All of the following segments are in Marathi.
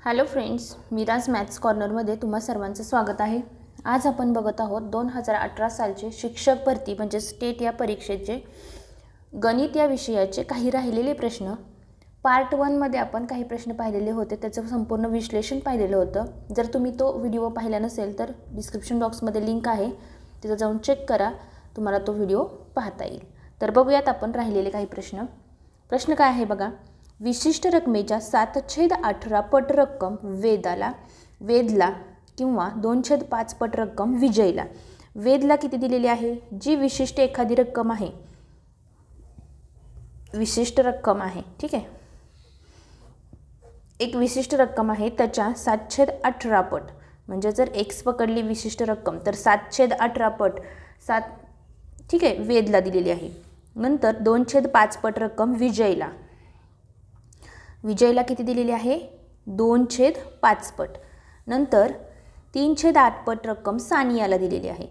हॅलो फ्रेंड्स, मीराज मॅथ्स कॉर्नरमध्ये तुम्हा सर्वांचं स्वागत आहे। आज आपण बघत आहोत 2018 सालचे शिक्षक भरती म्हणजे स्टेट या परीक्षेचे गणित या विषयाचे काही राहिलेले प्रश्न। पार्ट 1 मध्ये आपण काही प्रश्न पाहिलेले होते, त्याचं संपूर्ण विश्लेषण पाहिलेलं होतं। जर तुम्ही तो व्हिडिओ पाहिला नसेल तर डिस्क्रिप्शन बॉक्समध्ये लिंक आहे, तिथे जाऊन चेक करा, तुम्हाला तो व्हिडिओ पाहता येईल। तर बघूयात आपण राहिलेले काही प्रश्न। प्रश्न काय आहे बघा, विशिष्ट रकमेच्या 7/18 पट रक्कम वेदला किंवा 2/5 पट रक्कम विजयला। वेदला किती दिलेली आहे? जी विशिष्ट एखादी रक्कम आहे, विशिष्ट रक्कम आहे, ठीक आहे, एक विशिष्ट रक्कम आहे त्याच्या 7/18 पट, म्हणजे जर x पकडली विशिष्ट रक्कम तर 7/18 पट 7, ठीक आहे, वेदला दिलेली आहे। नंतर 2/5 पट रक्कम विजयला किती दिलेली आहे? 2/5 पट। नंतर 3/8 पट रक्कम सानियाला दिलेली आहे।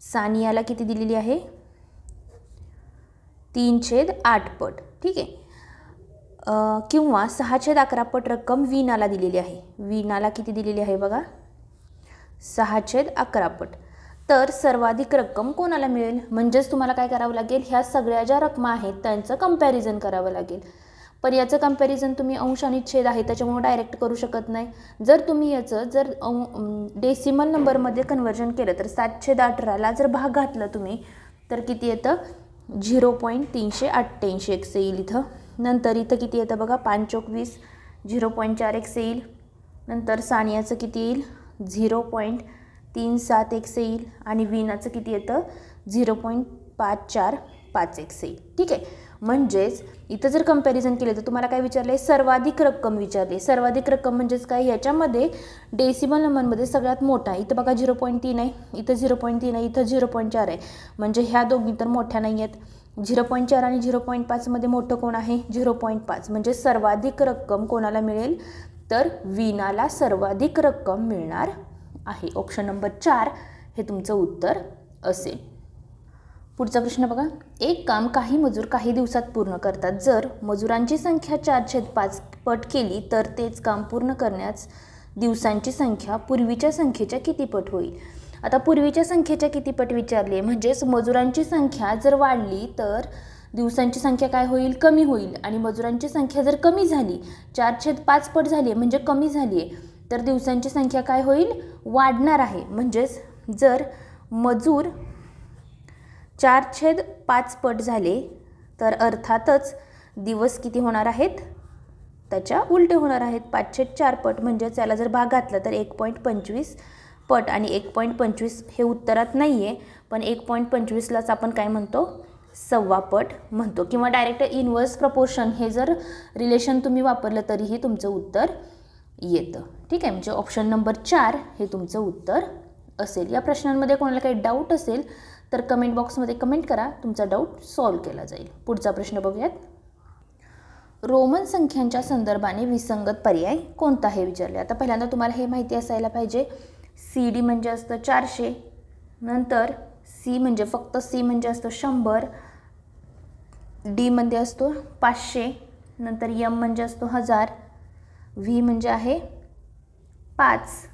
सानियाला किती दिलेली आहे? 3/8 पट, ठीक आहे। किंवा 6/11 पट रक्कम वीणाला दिलेली आहे। वीणाला किती दिलेली आहे बघा? 6/11 पट। तर सर्वाधिक रक्कम कोणाला मिळेल? म्हणजेच तुम्हाला काय करावं लागेल, ह्या सगळ्या ज्या रकमा आहेत त्यांचं कंपॅरिझन करावं लागेल। पण याचं कंपॅरिझन तुम्ही अंश आणि छेद आहे त्याच्यामुळे डायरेक्ट करू शकत नाही। जर तुम्ही याचं डेसिमल नंबरमध्ये कन्वर्जन केलं तर 7/18ला जर भाग घातला तुम्ही तर किती येतं? 0.388x येईल इथं। नंतर इथं किती येतं बघा? 5×20 0.4x येईल। नंतर सानियाचं किती येईल? 0.375x येईल आणि वीणाचं किती येतं? 0.545x येईल, ठीक आहे। म्हणजेच इथं जर कंपॅरिझन केलं तर तुम्हाला काय विचारले? सर्वाधिक रक्कम विचारले। सर्वाधिक रक्कम म्हणजेच काय? याच्यामध्ये डेसिमल नंबरमध्ये सगळ्यात मोठा इथं बघा 0.3 आहे, इथं 0.3 आहे, इथं 0.4 आहे, म्हणजे ह्या दोघी तर मोठ्या नाही आहेत। 0.4 आणि 0.5 मध्ये मोठं कोण आहे? 0.5, म्हणजे सर्वाधिक रक्कम कोणाला मिळेल? तर वीणाला सर्वाधिक रक्कम मिळणार आहे। ऑप्शन नंबर 4 हे तुमचं उत्तर असेल। पुढचा प्रश्न बघा, एक काम काही मजूर काही दिवसात पूर्ण करतात। जर मजुरांची संख्या 4/5 पट केली तर तेच काम पूर्ण करण्यास दिवसांची संख्या पूर्वीच्या संख्येच्या किती पट होईल? आता पूर्वीच्या संख्येच्या किती पट विचारले, म्हणजेच मजुरांची संख्या जर वाढली तर दिवसांची संख्या काय होईल? कमी होईल। आणि मजुरांची संख्या जर कमी झाली, 4/5 पट झाली म्हणजे कमी झाली आहे, तर दिवसांची संख्या काय होईल? वाढणार आहे। म्हणजेच जर मजूर 4/5 पट झाले तर अर्थातच दिवस किती होणार आहेत? त्याच्या उलटे होणार आहेत, 5/4 पट। म्हणजे त्याला जर भाग घातला तर 1.25 पट, आणि 1.25 हे उत्तरात नाही आहे, पण 1.25लाच आपण काय म्हणतो? 1/2 पट म्हणतो, किंवा डायरेक्ट इनवर्स प्रपोर्शन हे जर रिलेशन तुम्ही वापरलं तरीही तुमचं उत्तर येतं, ठीक आहे। म्हणजे ऑप्शन नंबर 4 हे तुमचं उत्तर असेल। या प्रश्नांमध्ये कोणाला काही डाऊट असेल तर कमेंट बॉक्समध्ये कमेंट करा, तुमचा डाऊट सॉल्व केला जाईल। पुढचा प्रश्न बघूयात, रोमन संख्यांच्या संदर्भाने विसंगत पर्याय कोणता हे विचारले। आता पहिल्यांदा तुम्हाला हे माहिती असायला पाहिजे, CD म्हणजे असतं 400, नंतर C म्हणजे फक्त C म्हणजे असतो 100, D म्हणजे असतो 500, नंतर M म्हणजे असतो 1000, V म्हणजे आहे 5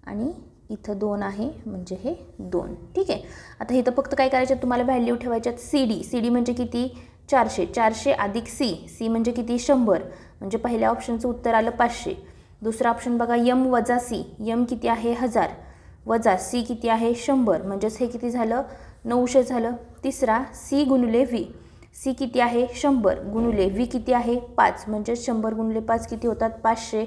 आणि इथं 2 आहे म्हणजे हे 2, ठीक आहे। आता इथं फक्त काय करायचं, तुम्हाला व्हॅल्यू ठेवायच्यात CD म्हणजे किती? 400, 400 अधिक C म्हणजे किती? 100, म्हणजे पहिल्या ऑप्शनचं उत्तर आलं 500। दुसरा ऑप्शन बघा, M वजा C, M किती आहे? 1000 वजा C किती आहे? 100, म्हणजेच हे किती झालं? 900 झालं। तिसरा C गुणिले V, C किती आहे? 100 गुणिले V किती आहे? 5, म्हणजे 100 गुणिले 5 किती होतात? 500।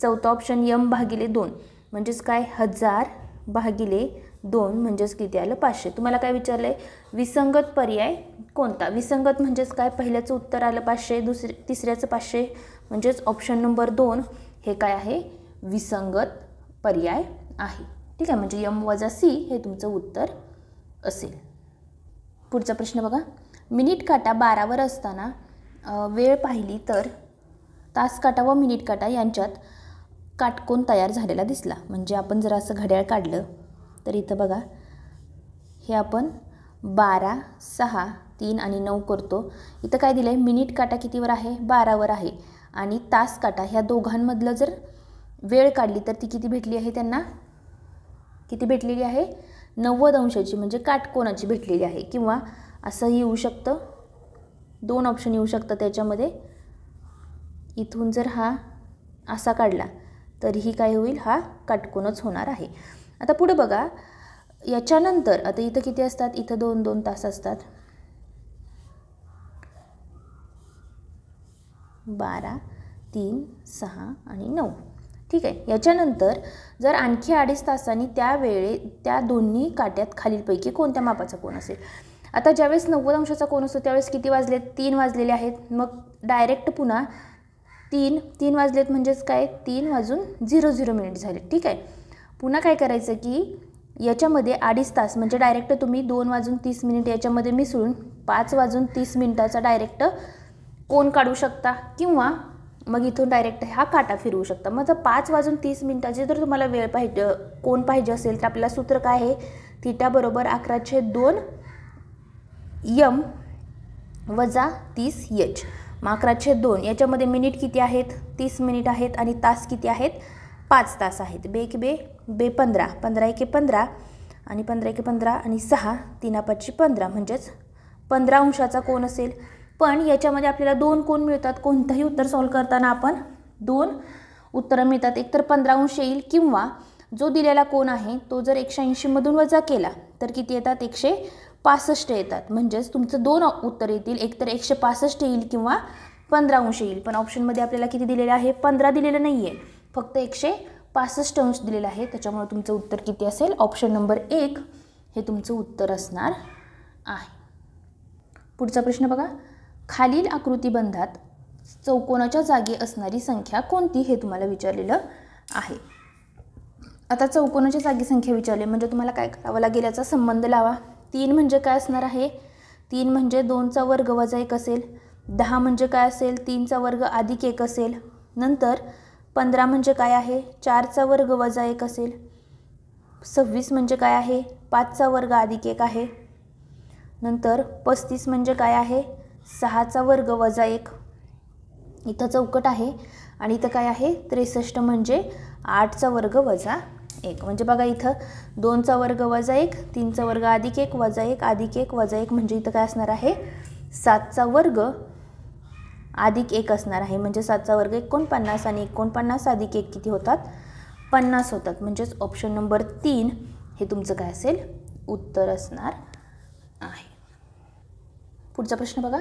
चौथा ऑप्शन M भागिले 2, म्हणजेच काय? 1000 भागिले 2 म्हणजेच किती आलं? 500। तुम्हाला काय विचारलं आहे? विसंगत पर्याय कोणता? विसंगत म्हणजेच काय? पहिल्याचं उत्तर आलं 500, तिसऱ्याचं 500, म्हणजेच ऑप्शन नंबर 2 हे काय आहे? विसंगत पर्याय आहे, ठीक आहे। म्हणजे M वजा C हे तुमचं उत्तर असेल। पुढचा प्रश्न बघा, मिनिट काटा 12वर असताना वेळ पाहिली तर तास काटा व मिनिट काटा यांच्यात काटकोन तयार झालेला दिसला। म्हणजे आपण जर असं घड्याळ काढलं तर इथं बघा, हे आपण 12, 6, 3 आणि 9 करतो। इथं काय दिलं आहे? मिनिट काटा कितीवर आहे? 12वर आहे, आणि तास काटा ह्या दोघांमधलं जर वेळ काढली तर ती किती भेटली आहे त्यांना, किती भेटलेली आहे 90 अंशाची म्हणजे काटकोनाची भेटलेली आहे. किंवा असंही येऊ शकतं, 2 ऑप्शन येऊ शकतं त्याच्यामध्ये. इथून जर हा असा काढला तरीही काय होईल, हा काटकोनच होणार आहे. आता पुढे बघा, याच्यानंतर आता इथं किती असतात, इथं 2-2 तास असतात, 12, 3, 6 आणि 9. ठीक आहे. याच्यानंतर जर आणखी 2.5 तासांनी त्या दोन्ही काट्यात खालीलपैकी कोणत्या मापाचा कोन असेल. आता ज्यावेळेस 90 अंशाचा कोन असतो त्यावेळेस किती वाजलेत, 3 वाजलेले आहेत. मग डायरेक्ट पुन्हा 3 वाजलेत म्हणजेच काय, 3:00 झाले. ठीक आहे. पुन्हा काय करायचं की याच्यामध्ये 2.5 तास म्हणजे डायरेक्ट तुम्ही 2:30 याच्यामध्ये मिसळून 5:30 डायरेक्ट कोन काढू शकता. किंवा मग इथून डायरेक्ट हा काटा फिरवू शकता. मग जर 5:30 जर तुम्हाला वेळ पाहिजे, कोन पाहिजे असेल तर आपल्याला सूत्र काय आहे, θ बरोबर 11/2 m वजा 30 h. मग 11/2 याच्यामध्ये मिनिट किती आहेत, 30 मिनिट आहेत आणि तास किती आहेत, 5 तास आहेत. बे 15, 15 एके 15 आणि 15 एके 15 आणि 6, 3 15 म्हणजेच 15 अंशाचा कोन असेल. पण याच्यामध्ये आपल्याला 2 कोन मिळतात. कोणतंही उत्तर सॉल्व करताना आपण 2 उत्तरं मिळतात. एकतर 15 अंश येईल किंवा जो दिलेला कोन आहे तो जर 180 मधून वजा केला तर किती येतात, 165 येतात. म्हणजेच तुमचं 2 उत्तर येतील, एकतर 165 येईल किंवा 15 अंश येईल. पण ऑप्शनमध्ये आपल्याला किती दिलेलं आहे, 15 दिलेलं नाही आहे, फक्त 165 अंश दिलेलं आहे. त्याच्यामुळे तुमचं उत्तर किती असेल, ऑप्शन नंबर 1 हे तुमचं उत्तर असणार आहे. पुढचा प्रश्न बघा, खालील आकृतिबंधात चौकोनाच्या जागी असणारी संख्या कोणती हे तुम्हाला विचारलेलं आहे. आता चौकोनाच्या जागी संख्या विचारली म्हणजे तुम्हाला काय करावं लागेल, याचा संबंध लावा. 3 म्हणजे काय असणार आहे, 3 म्हणजे 2चा वर्ग वजा 1 असेल. 10 म्हणजे काय असेल, 3चा वर्ग अधिक 1 असेल. नंतर 15 म्हणजे काय आहे, 4चा वर्ग वजा 1 असेल. 26 म्हणजे काय आहे, 5चा वर्ग अधिक 1 आहे. नंतर 35 म्हणजे काय आहे, 6चा वर्ग वजा 1. इथं चौकट आहे आणि इथं काय आहे, 63 म्हणजे 8चा वर्ग वजा 1. म्हणजे बघा इथं 2चा वर्ग वजा 1, 3चा वर्ग अधिक 1 वजा 1 अधिक 1 वजा 1 म्हणजे इथं काय असणार आहे, 7चा वर्ग अधिक 1 असणार आहे. म्हणजे 7चा वर्ग 49 आणि 49 अधिक 1 किती होतात, 50 होतात. म्हणजेच ऑप्शन नंबर 3 हे तुमचं काय असेल, उत्तर असणार आहे. पुढचा प्रश्न बघा,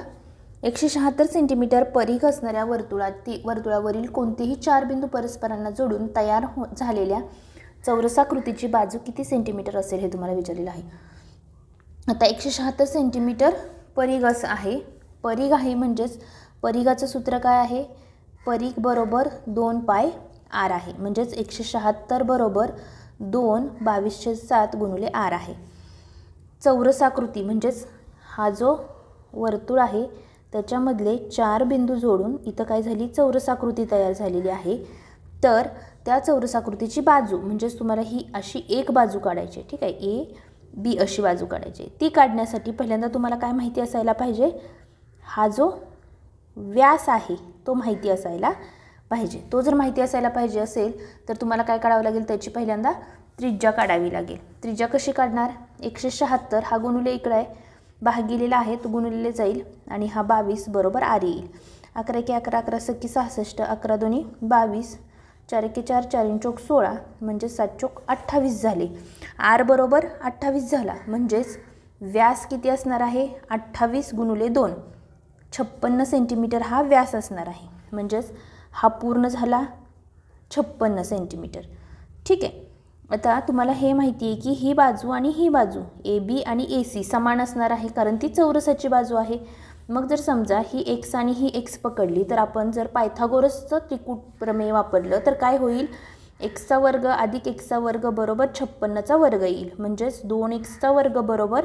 176 सेंटीमीटर परिघ असणाऱ्या वर्तुळावरील कोणतेही 4 बिंदू परस्परांना जोडून तयार झालेल्या चौरसाकृतीची बाजू किती सेंटीमीटर असेल हे तुम्हाला विचारलेलं आहे. आता 176 सेंटीमीटर परिघ असं आहे. परिघ आहे म्हणजेच परिघाचं सूत्र काय आहे, परिघ बरोबर 2πr आहे. म्हणजेच 176 बरोबर 2/22/7 गुणिले r आहे. चौरसाकृती म्हणजेच हा जो वर्तुळ आहे त्याच्यामधले 4 बिंदू जोडून इथं काय झाली, चौरसाकृती तयार झालेली आहे. तर त्या चौरसाकृतीची बाजू म्हणजेच तुम्हाला ही अशी एक बाजू काढायची, ठीक आहे, AB अशी बाजू काढायची. ती काढण्यासाठी पहिल्यांदा तुम्हाला काय माहिती असायला पाहिजे, हा जो व्यास आहे तो माहिती असायला पाहिजे. तो जर माहिती असायला पाहिजे असेल तर तुम्हाला काय काढावं लागेल, त्याची पहिल्यांदा त्रिज्या काढावी लागेल. त्रिज्या कशी काढणार, 176 हा गुणुले इकडे आहे, भागिलेला आहे तो गुणिले जाईल आणि हा 22 बरोबर r येईल. 11 एके 11, 11 सख्खी 66, 11 दोन्ही 22, 4 एके 4, 4 चौक 16 म्हणजे 7 चौक 28 झाले. r बरोबर 28 झाला. म्हणजेच व्यास किती असणार आहे, 28 गुणिले 2, 56 सेंटीमीटर हा व्यास असणार आहे. म्हणजेच हा पूर्ण झाला 56 सेंटीमीटर. ठीक आहे. आता तुम्हाला हे माहिती आहे की ही बाजू आणि ही बाजू AB आणि AC समान असणार आहे कारण ती चौरसाची बाजू आहे. मग जर समजा ही x आणि ही x पकडली तर आपण जर पायथागोरसचं त्रिकूट प्रमेय वापरलं तर काय होईल, x वर्ग अधिक x वर्ग बरोबर 56चा वर्ग येईल. म्हणजेच 2x वर्ग बरोबर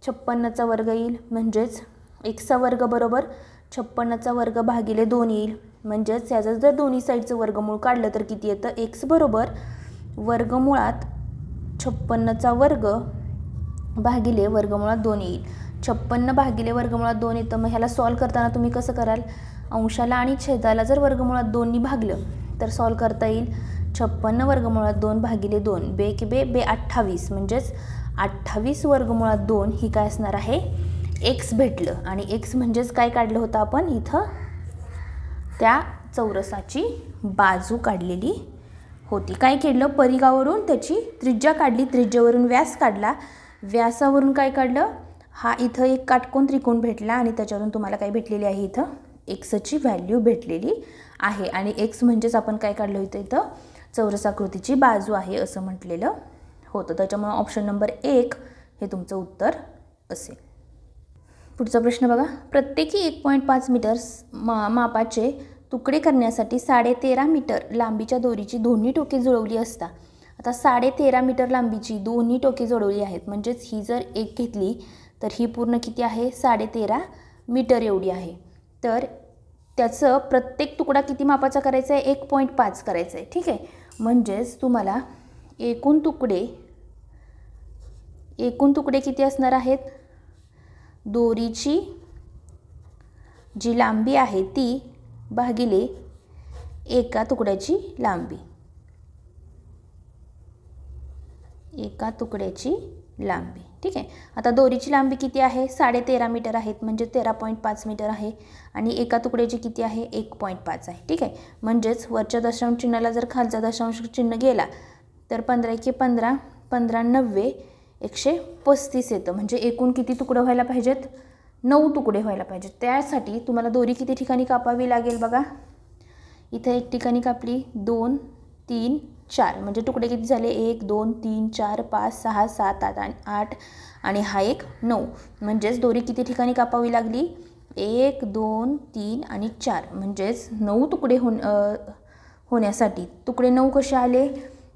56चा वर्ग येईल. म्हणजेच x वर्ग बरोबर 56चा वर्ग भागिले 2 येईल. म्हणजेच याचं जर दोन्ही साईडचं वर्गमूळ काढलं तर किती येतं, x बरोबर वर्गमुळात 56चा वर्ग भागिले वर्गमुळात 2 येईल. 56 भागिले वर्गमुळात 2 येतं. मग ह्याला सॉल्व करताना तुम्ही कसं कराल, अंशाला आणि छेदाला जर वर्गमुळात 2नी भागलं तर सॉल्व करता येईल. 56 वर्गमुळात 2 भागिले 2 बे की बे 28 म्हणजेच 28 वर्गमुळात 2 ही काय असणार आहे एक्स भेटलं. आणि एक्स म्हणजेच काय काढलं होतं आपण इथं त्या चौरसाची बाजू काढलेली होती. काय केलं परिघावरून त्याची त्रिज्या काढली, त्रिज्येवरून व्यास काढला, व्यासावरून काय काढलं हा इथं एक काटकोन त्रिकोण भेटला आणि त्याच्यावरून तुम्हाला काय भेटलेली आहे इथं एक्सची व्हॅल्यू भेटलेली आहे. आणि एक्स म्हणजेच आपण काय काढलं होतं इथं चौरसाकृतीची बाजू आहे असं म्हटलेलं होतं. त्याच्यामुळे ऑप्शन नंबर 1 हे तुमचं उत्तर असेल. पुढचा प्रश्न बघा. प्रत्येकी 1.5 मीटर मापाचे तुकडे करण्यासाठी 13.5 मीटर लांबीच्या दोरीची दोन्ही टोके जुळवली असता. आता 13.5 मीटर लांबीची दोन्ही टोके जुळवली आहेत म्हणजेच ही जर एक घेतली तर ही पूर्ण किती आहे 13.5 मीटर एवढी आहे. तर त्याचं प्रत्येक तुकडा किती मापाचा करायचा आहे 1.5 करायचा आहे. ठीक आहे. म्हणजेच तुम्हाला एकूण तुकडे किती असणार आहेत दोरीची जी लांबी आहे ती भागिले एका तुकड्याची लांबी. ठीक आहे. आता दोरीची लांबी किती आहे 13.5 मीटर आहेत म्हणजे 13.5 मीटर आहे आणि एका तुकड्याची किती आहे 1.5 आहे. ठीक आहे. म्हणजेच वरच्या दशांश चिन्हाला जर खालचा दशांश चिन्ह गेला तर 15 × 15 15 90 135 येतं. म्हणजे एकूण किती तुकडे व्हायला पाहिजेत 9 तुकडे व्हायला पाहिजेत. त्यासाठी तुम्हाला दोरी किती ठिकाणी कापावी लागेल बघा. इथे एक ठिकाणी कापली 2 3 4 म्हणजे तुकडे किती झाले 1 2 3 4 5 6 7 8 आणि हा एक 9. म्हणजेच दोरी किती ठिकाणी कापावी लागली 1 2 3 आणि 4 म्हणजेच 9 तुकडे होण्यासाठी तुकडे 9 कसे आले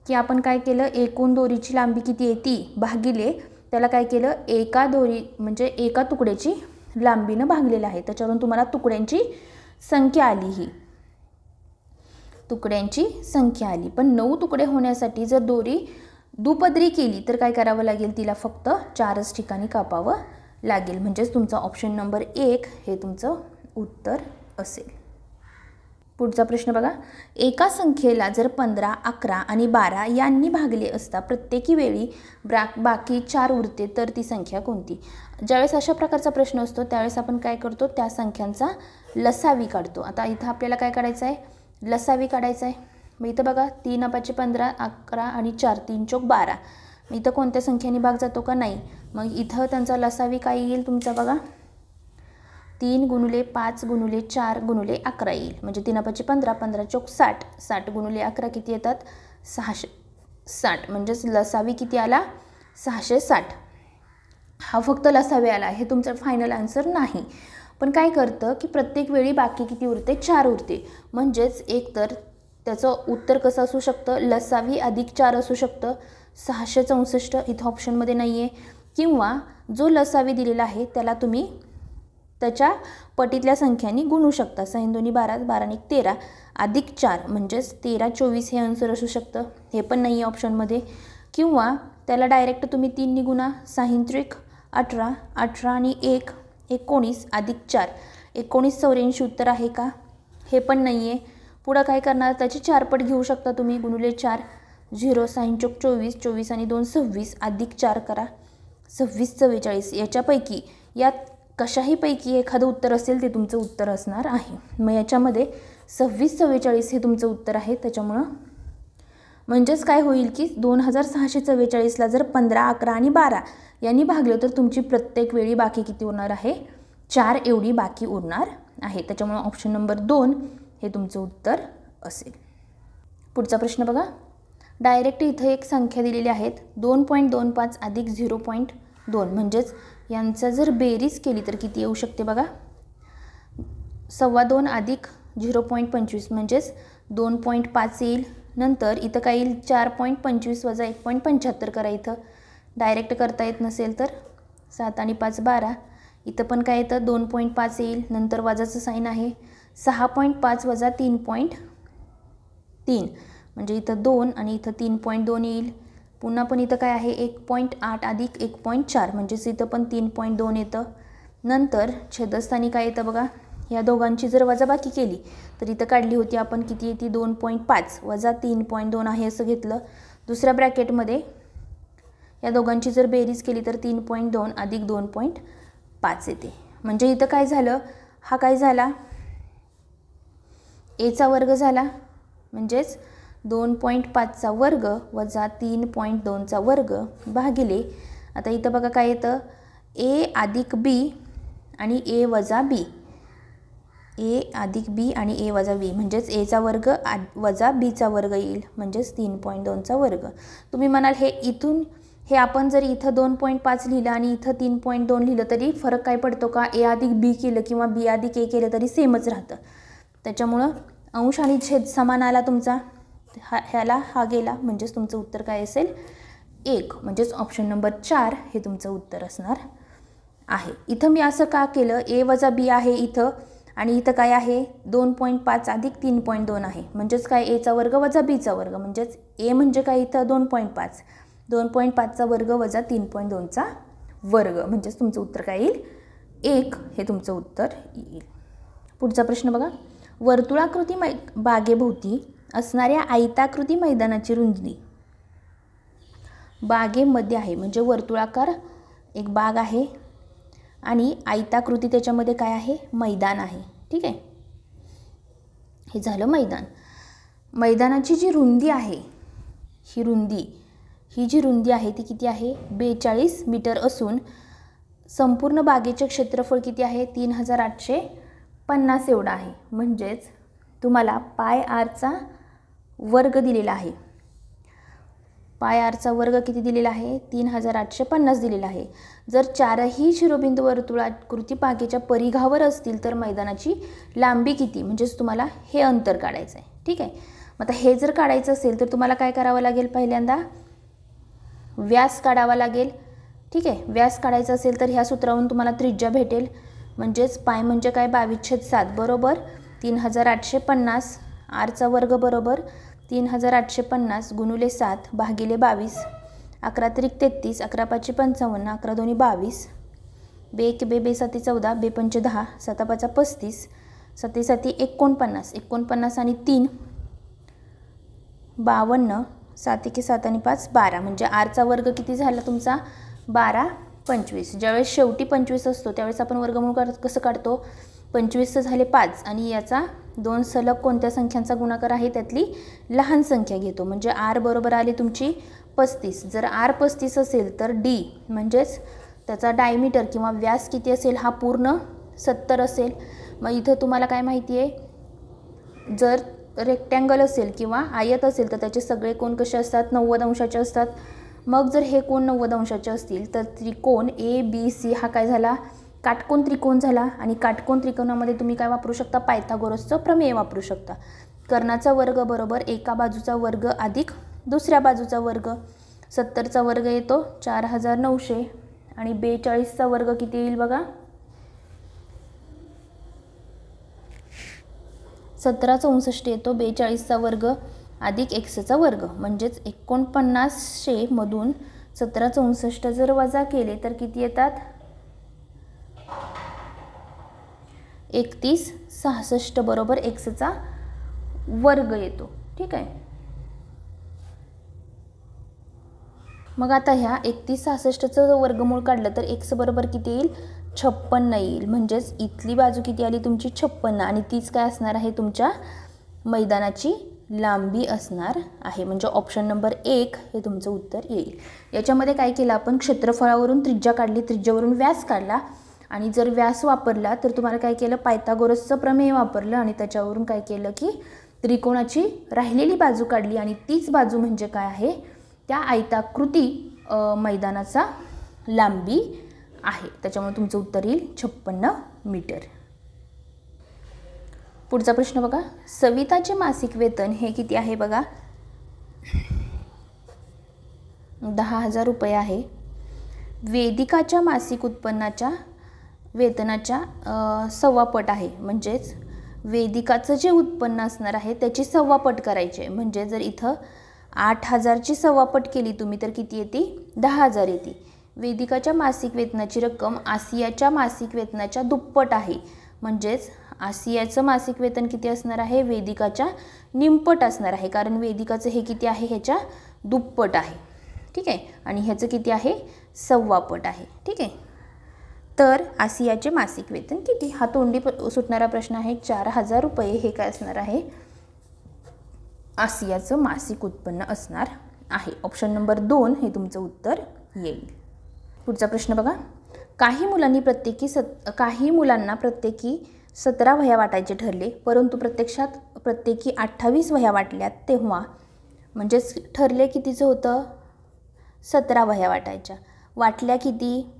की आपण काय केलं एकूण दोरीची लांबी किती आहे ती भागिले त्याला काय केलं एका दोरी म्हणजे एका तुकड्याची लांबीनं भागलेलं आहे. त्याच्यावरून तुम्हाला तुकड्यांची संख्या आली. पण 9 तुकडे होण्यासाठी जर दोरी दुपदरी केली तर काय करावं लागेल तिला फक्त 4च ठिकाणी कापावं लागेल. म्हणजेच तुमचा ऑप्शन नंबर 1 हे तुमचं उत्तर असेल. पुढचा प्रश्न बघा. एका संख्येला जर 15 11 आणि 12 यांनी भागले असता प्रत्येकी वेळी बाकी 4 उरते तर ती संख्या कोणती. ज्यावेळेस अशा प्रकारचा प्रश्न असतो त्यावेळेस आपण काय करतो त्या संख्यांचा लसावी काढतो. आता इथं आपल्याला काय काढायचं आहे लसावी काढायचा आहे. मग इथं बघा 3 × 15 11 आणि 4 3 × 12. मग इथं कोणत्या संख्येने भाग जातो का नाही. मग इथं त्यांचा लसावी काय येईल तुमचा बघा 3 × 5 × 4 × 11 येईल. म्हणजे 3 × 15 15 × 60 60 × 11 किती येतात 660. म्हणजेच लसावी किती आला 660. हा फक्त लसावी आला. हे तुमचं फायनल आन्सर नाही. पण काय करतं की प्रत्येक वेळी बाकी किती उरते 4 उरते. म्हणजेच एक तर त्याचं उत्तर कसं असू शकतं लसावी अधिक 4 असू शकतं 664 इथं ऑप्शनमध्ये नाही आहे. किंवा जो लसावी दिलेला आहे त्याला तुम्ही त्याच्या पटीतल्या संख्यांनी गुणू शकता. 6 2 12 12 1 13 अधिक 4 म्हणजेच 13 24 हे आन्सर असू शकतं. हे पण नाही आहे ऑप्शनमध्ये. किंवा त्याला डायरेक्ट तुम्ही 3 ने गुणा 6 3 18 18 आणि 1 19 अधिक 4 19 84 उत्तर आहे का हे पण नाही आहे. पुढं काय करणार त्याची 4 पट घेऊ शकता तुम्ही गुणुले 4 0 6 24 24 आणि 2 26 अधिक 4 करा 26 44. याच्यापैकी यात कशाहीपैकी एखादं उत्तर असेल ते तुमचं उत्तर असणार आहे. मग याच्यामध्ये 26 44 हे तुमचं उत्तर आहे. त्याच्यामुळं म्हणजेच काय होईल की 2644ला जर 15 11 आणि 12 यांनी भागलं तर तुमची प्रत्येक वेळी बाकी किती उरणार आहे 4 एवढी बाकी उरणार आहे. त्याच्यामुळे ऑप्शन नंबर 2 हे तुमचं उत्तर असेल. पुढचा प्रश्न बघा. डायरेक्ट इथं एक संख्या दिलेली आहेत 2.25 अधिक 0.2 म्हणजेच यांचा जर बेरीज केली तर किती येऊ शकते बघा 2.25 अधिक 0.25 म्हणजेच 2.5 येईल. नंतर इथं काय येईल 4.25 वजा 1.75 करा. इथं डायरेक्ट करता येत नसेल तर 7 आणि 5 12. इथं पण काय येतं 2.5 येईल. नंतर वजाचं साईन आहे 6.5 वजा 3.3 म्हणजे इथं 2 आणि इथं 3.2 येईल. पुन्हा पण इथं काय आहे 1.8 अधिक 1.4 म्हणजेच इथं पण 3.2 येतं. नंतर छेदस्थानी काय येतं बघा ह्या दोघांची जर वजाबाकी केली तर इथं काढली होती आपण किती येते 2.5 वजा 3.2 आहे असं घेतलं. दुसऱ्या ब्रॅकेटमध्ये या दोघांची जर बेरीज केली तर 3.2 अधिक 2.5 येते. म्हणजे इथं काय झालं, हा काय झाला एचा वर्ग झाला म्हणजेच 2.5चा वर्ग वजा 3.2चा वर्ग भागिले. आता इथं बघा काय येतं ए अधिक बी आणि ए वजा बी, ए अधिक बी आणि ए वजा बी म्हणजेच एचा वर्ग वजा बीचा वर्ग येईल म्हणजेच 3.2चा वर्ग. तुम्ही म्हणाल हे इथून हे आपण जर इथं 2.5 लिहिलं आणि इथं 3.2 लिहिलं तरी फरक काय पडतो का, ए अधिक बी केलं किंवा बी अधिक ए केलं तरी सेमच राहतं. त्याच्यामुळं अंश आणि छेद समान आला तुमचा, ह्याला हा गेला म्हणजेच तुमचं उत्तर काय असेल 1. म्हणजेच ऑप्शन नंबर 4 हे तुमचं उत्तर असणार आहे. इथं मी असं का केलं, ए वजा बी आहे इथं आणि इथं काय आहे 2.5 अधिक 3.2 आहे म्हणजेच काय एचा वर्ग वजा बीचा वर्ग म्हणजेच ए म्हणजे काय इथं 2.5, 2.5चा वर्ग वजा 3.2चा वर्ग म्हणजेच तुमचं उत्तर काय येईल 1 हे तुमचं उत्तर येईल. पुढचा प्रश्न बघा, वर्तुळाकृती बागेभोवती असणाऱ्या आयताकृती मैदानाची रुंदी बागेमध्ये आहे. म्हणजे वर्तुळाकार एक बाग आहे आणि आयताकृती त्याच्यामध्ये काय आहे मैदान आहे. ठीक आहे, हे झालं मैदान. मैदानाची जी रुंदी आहे ही जी रुंदी आहे ती किती आहे 42 मीटर असून संपूर्ण बागेचे क्षेत्रफळ किती आहे 3850 एवढं आहे. म्हणजेच तुम्हाला पाय आरचा वर्ग दिलेला आहे, पाय आरचा वर्ग किती दिलेला आहे 3850 दिलेला आहे. जर चारही शिरोबिंदू वर्तुळाकृती बागेच्या परिघावर असतील तर मैदानाची लांबी किती म्हणजेच तुम्हाला हे अंतर काढायचं आहे. ठीक आहे, मग आता हे जर काढायचं असेल तर तुम्हाला काय करावं लागेल, पहिल्यांदा व्यास काढावा लागेल. ठीक आहे, व्यास काढायचं असेल तर ह्या सूत्रावरून तुम्हाला त्रिज्या भेटेल म्हणजेच पाय म्हणजे काय 22/7 बरोबर 3850 आरचा वर्ग बरोबर 3850 गुणुले 7 भागिले 22, 11 त्रिक 33, 11 पाची 55, 11 दोन्ही 22, बे 1 बे 7 14, बे 5 10, 7 5 35, 7 7 49, 49 आणि 3 52, 7 1 7 आणि 5 12 म्हणजे आरचा वर्ग किती झाला तुमचा 12/25. ज्यावेळेस शेवटी 25 असतो त्यावेळेस आपण वर्गमूळ कसं काढतो 25 झाले 5 आणि याचा 2 सलग कोणत्या संख्यांचा गुणाकार आहे त्यातली लहान संख्या घेतो म्हणजे आर बरोबर आली तुमची 35. जर आर 35 असेल तर डी म्हणजेच त्याचा डायमीटर किंवा व्यास किती असेल हा पूर्ण 70 असेल. मग इथं तुम्हाला काय माहिती आहे, जर रेक्टँगल असेल किंवा आयत असेल तर त्याचे सगळे कोण कसे असतात 90 अंशाचे असतात. मग जर हे कोण 90 अंशाचे असतील तर त्रिकोण ए बी सी हा काय झाला काटकोन त्रिकोण झाला. आणि काटकोन त्रिकोणामध्ये तुम्ही काय वापरू शकता पायथागोरसचं प्रमेय वापरू शकता. कर्णाचा वर्ग बरोबर एका बाजूचा वर्ग अधिक दुसऱ्या बाजूचा वर्ग, 70चा वर्ग येतो 4900 आणि 42चा वर्ग किती येईल बघा 1764 येतो, 42चा वर्ग अधिक xचा वर्ग म्हणजेच 4900 मधून 1764 जर वजा केले तर किती येतात 3166 बरोबर xचा वर्ग येतो. ठीक आहे, मग आता ह्या 3166चं वर्गमूळ काढलं तर x बरोबर किती येईल 56 येईल. म्हणजेच इथली बाजू किती आली तुमची 56 आणि तीच काय असणार आहे तुमच्या मैदानाची लांबी असणार आहे. म्हणजे ऑप्शन नंबर 1 हे तुमचं उत्तर येईल. याच्यामध्ये काय केलं आपण क्षेत्रफळावरून त्रिज्या काढली, त्रिज्यावरून व्यास काढला आणि जर व्यास वापरला तर तुम्हाला काय केलं पायथागोरसचं प्रमेय वापरलं आणि त्याच्यावरून काय केलं की त्रिकोणाची राहिलेली बाजू काढली आणि तीच बाजू म्हणजे काय आहे त्या आयताकृती मैदानाचा लांबी आहे. त्याच्यामुळे तुमचं उत्तर येईल 56 मीटर. पुढचा प्रश्न बघा, सविताचे मासिक वेतन हे किती आहे बघा 10,000 रुपये आहे. वेदिकाच्या मासिक उत्पन्नाच्या वेतनाच्या 1/4 पट आहे. म्हणजेच वेदिकाचं जे उत्पन्न असणार आहे त्याची 1/4 पट करायची आहे. म्हणजे जर इथं 8,000ची 1/4 पट केली तुम्ही तर किती येते 10,000 येते. वेदिकाच्या मासिक वेतनाची रक्कम आसियाच्या मासिक वेतनाच्या दुप्पट आहे. म्हणजेच आसियाचं मासिक वेतन किती असणार आहे? वेदिकाच्या निमपट असणार आहे, कारण वेदिकाचं हे किती आहे? ह्याच्या दुप्पट आहे. ठीक आहे. आणि ह्याचं किती आहे? 1.25 पट आहे. ठीक आहे. तर आसियाचे मासिक वेतन किती? हा तोंडी सुटणारा प्रश्न आहे. 4,000 रुपये हे काय असणार आहे? आसियाचं मासिक उत्पन्न असणार आहे. ऑप्शन नंबर 2 हे तुमचं उत्तर येईल. पुढचा प्रश्न बघा. काही मुलांना प्रत्येकी 17 वह्या वाटायचे ठरले, परंतु प्रत्यक्षात प्रत्येकी 28 वह्या वाटल्या, तेव्हा म्हणजेच ठरले कितीचं होतं? 17 वह्या वाटायच्या. वाटल्या किती?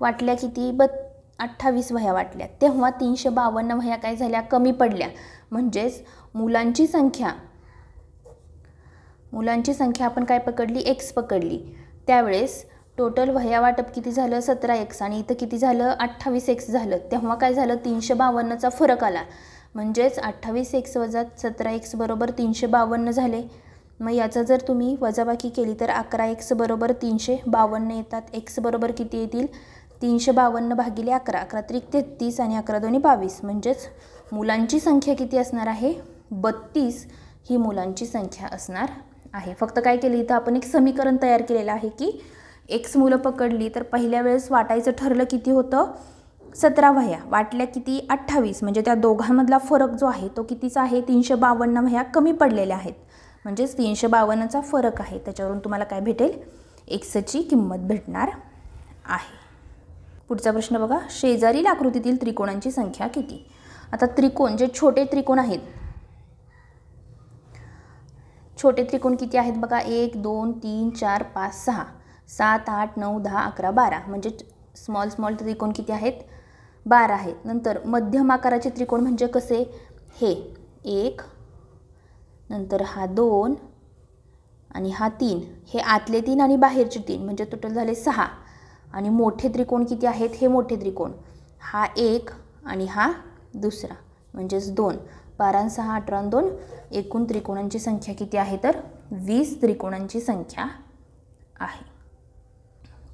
28 वह्या वाटल्या. तेव्हा 352 वह्या काय झाल्या? कमी पडल्या. म्हणजेच मुलांची संख्या आपण काय पकडली? x पकडली. त्यावेळेस टोटल वह्या वाटप किती झालं? 17x आणि इथं किती झालं? 28x झालं. तेव्हा काय झालं? 352चा फरक आला. म्हणजेच 28x वजा 17x बरोबर 352 झाले. मग याचा जर तुम्ही वजाबाकी केली तर 11x बरोबर 352 येतात. x बरोबर किती येतील? 352 भागिले 11, 11 त्रिक 33 आणि 11 दोन्ही 22. म्हणजेच मुलांची संख्या किती असणार आहे? 32 ही मुलांची संख्या असणार आहे. फक्त काय केलं इथं आपण एक समीकरण तयार केलेलं आहे की x मुलं पकडली तर पहिल्या वेळेस वाटायचं ठरलं किती होतं? 17 वह्या. वाटल्या किती? 28. म्हणजे त्या दोघांमधला फरक जो आहे तो कितीचा आहे? 352 वह्या कमी पडलेल्या आहेत. म्हणजेच 352चा फरक आहे. त्याच्यावरून तुम्हाला काय भेटेल? एक्सची किंमत भेटणार आहे. पुढचा प्रश्न बघा. शेजारील आकृतीतील त्रिकोणांची संख्या किती? आता त्रिकोण जे छोटे त्रिकोण आहेत, छोटे त्रिकोण किती आहेत बघा? 1 2 3 4 5 6 7 8 9 10 11 12. म्हणजे स्मॉल त्रिकोण किती आहेत? 12 आहेत. नंतर मध्यम आकाराचे त्रिकोण म्हणजे कसे? हे 1, नंतर हा 2 आणि हा 3. हे आतले 3 आणि बाहेरचे 3 म्हणजे टोटल झाले 6. आणि मोठे त्रिकोण किती आहेत? हे मोठे त्रिकोण हा 1 आणि हा दुसरा म्हणजेच 2. 12 आणि 6 18 आणि 2 एकूण त्रिकोणांची संख्या किती आहे? तर 20 त्रिकोणांची संख्या आहे.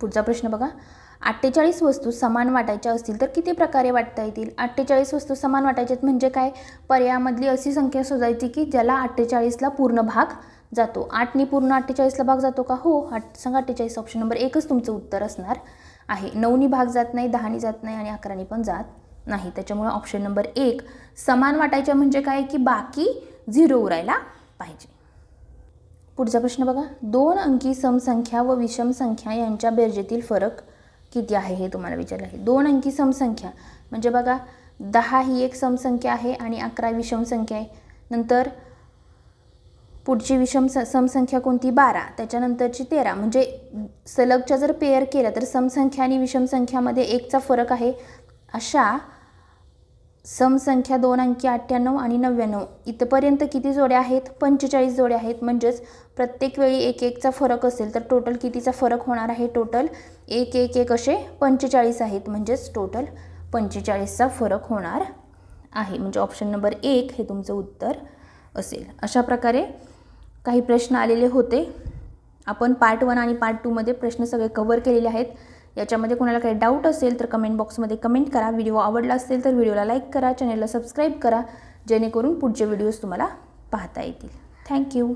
पुढचा प्रश्न बघा. 48 वस्तू समान वाटायच्या असतील तर किती प्रकारे वाटता येतील? 48 वस्तू समान वाटायच्यात म्हणजे काय? पर्यायामधली अशी संख्या शोधायची की ज्याला 48ला पूर्ण भाग जातो. 8नी पूर्ण 48ला भाग जातो का? हो. 8 सांगा 48. ऑप्शन नंबर 1च तुमचं उत्तर असणार आहे. 9नी भाग जात नाही, 10नी जात नाही आणि 11नी पण जात नाही. त्याच्यामुळे ऑप्शन नंबर 1 समान वाटायच्या म्हणजे काय? की बाकी 0 उरायला पाहिजे. पुढचा प्रश्न बघा. 2 अंकी समसंख्या व विषम संख्या यांच्या बेरजेतील फरक किती आहे हे तुम्हाला विचारलं आहे. 2 अंकी समसंख्या म्हणजे बघा 10 ही एक समसंख्या आहे आणि 11 विषम संख्या आहे. नंतर पुढची समसंख्या कोणती? 12. त्याच्यानंतरची 13. म्हणजे सलगच्या जर पेअर केल्या तर समसंख्या आणि विषम संख्यामध्ये 1चा फरक आहे. अशा समसंख्या 2 अंकी 98 आणि 99 इथपर्यंत किती जोड्या आहेत? 45 जोड्या आहेत. म्हणजेच प्रत्येक वेळी 1-1चा फरक असेल तर टोटल कितीचा फरक होणार आहे? टोटल 1-1-1 असे 45 आहेत. म्हणजेच टोटल 45चा फरक होणार आहे. म्हणजे ऑप्शन नंबर 1 हे तुमचं उत्तर असेल. अशा प्रकारे काही प्रश्न आलेले होते. आपण पार्ट 1 आणि पार्ट 2 मध्ये प्रश्न सगळे कव्हर केलेले आहेत. याच्यामध्ये कोणाला काही डाऊट असेल तर कमेंट बॉक्समध्ये कमेंट करा. व्हिडिओ आवडला असेल तर व्हिडिओला लाईक करा, चॅनलला सबस्क्राईब करा, जेणेकरून पुढचे व्हिडिओज तुम्हाला पाहता येतील. थँक्यू.